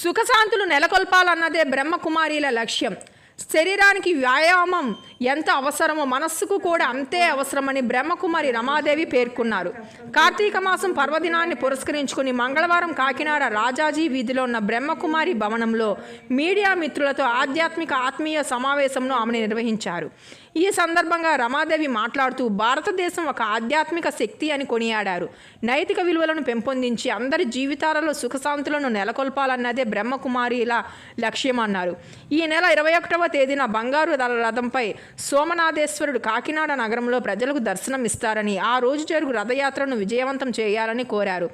సుఖశాంతులు నెలకొల్పాలన్నదే బ్రహ్మకుమారీల లక్ష్యం. శరీరానికి వ్యాయామం ఎంత అవసరమో మనస్సుకు కూడా అంతే అవసరమని బ్రహ్మకుమారి రమాదేవి పేర్కొన్నారు. కార్తీక మాసం పర్వదినాన్ని పురస్కరించుకుని మంగళవారం కాకినాడ రాజాజీ వీధిలో ఉన్న బ్రహ్మకుమారి భవనంలో మీడియా మిత్రులతో ఆధ్యాత్మిక ఆత్మీయ సమావేశంను ఆమె నిర్వహించారు. ఈ సందర్భంగా రమాదేవి మాట్లాడుతూ భారతదేశం ఒక ఆధ్యాత్మిక శక్తి అని కొనియాడారు. నైతిక విలువలను పెంపొందించి అందరి జీవితాలలో సుఖశాంతులను నెలకొల్పాలన్నదే బ్రహ్మకుమారిల లక్ష్యం అన్నారు. ఈ నెల 21వ తేదీన బంగారు రథంపై సోమనాథేశ్వరుడు కాకినాడ నగరంలో ప్రజలకు దర్శనం ఇస్తారని, ఆ రోజు జరుగు రథయాత్రను విజయవంతం చేయాలని కోరారు.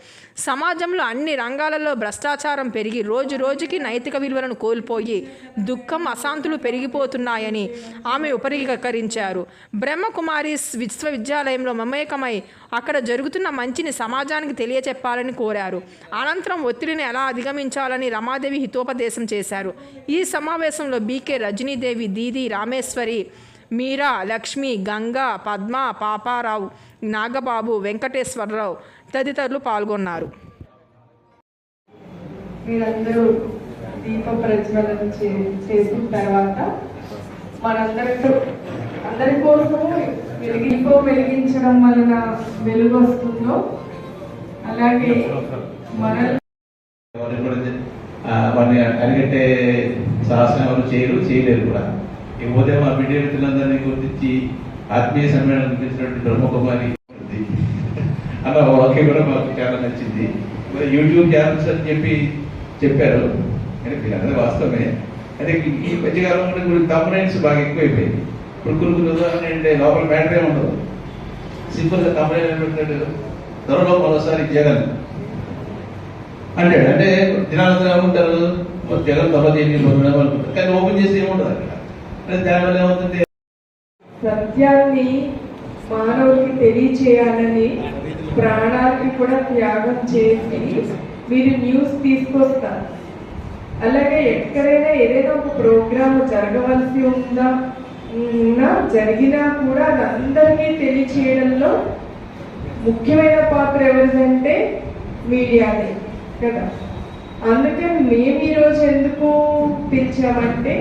సమాజంలో అన్ని రంగాలలో భ్రష్టాచారం పెరిగి రోజు రోజుకి నైతిక విలువలను కోల్పోయి దుఃఖం అశాంతులు పెరిగిపోతున్నాయని ఆమె ఉపరీకరించారు. బ్రహ్మకుమారి విశ్వవిద్యాలయంలో మమేకమై అక్కడ జరుగుతున్న మంచిని సమాజానికి తెలియచెప్పాలని కోరారు. అనంతరం ఒత్తిడిని ఎలా అధిగమించాలని రమాదేవి హితోపదేశం చేశారు. ఈ సమావేశంలో బీకే రజనీదేవి, దీది రామేశ్వరి, మీరా, లక్ష్మి, గంగా, పద్మ, పాపారావు, నాగబాబు, వెంకటేశ్వరరావు తదితరులు పాల్గొన్నారు. మీరందరూ దీప ప్రజ్వలన చేసిన తర్వాత అందరి కోసము దీపం వెలిగించడం వలన వెలుగు వస్తుందో అలాగే వాడిని అరిగట్టే సాహసం ఎవరు చేయలేరు కూడా. ఇకపోతే మా మీడియా మిత్రులందరినీ గుర్తించి ఆత్మీయ సమ్మేళనం పిలిచినటువంటి బ్రహ్మకుమారి అన్న వాక్యం కూడా మాకు చాలా నచ్చింది. యూట్యూబ్ ఛానల్స్ అని చెప్పారు, అది వాస్తవమే. అదే ఈ మధ్యకాలంలో కూడా కంప్లైంట్స్ బాగా ఎక్కువైపోయింది. ఇప్పుడు ఉదాహరణ అంటే లోపల బ్యాటరీ ఉండదు, సింపుల్గా కంప్లైంట్ పెట్టినట్టు త్వరలో మరోసారి జగన్ అంటే దినాలందరూ ఏమంటారు, జగన్ త్వరలో అనుకుంటారు, కానీ ఓపెన్ చేసి ఏముండదు అక్కడ. అంటే దానివల్ల ఏమవుతుంది, సత్యాన్ని మానవుడికి తెలియచేయాలని ప్రాణానికి కూడా త్యాగం చేసి మీరు న్యూస్ తీసుకొస్తారు. అలాగే ఎక్కడైనా ఏదైనా ఒక ప్రోగ్రామ్ జరగవలసి జరిగినా కూడా అది అందరికీ తెలియచేయడంలో ముఖ్యమైన పాత్ర ఎవరిదంటే మీడియానే కదా. అందుకే మేము ఈరోజు ఎందుకు పిలిచామంటే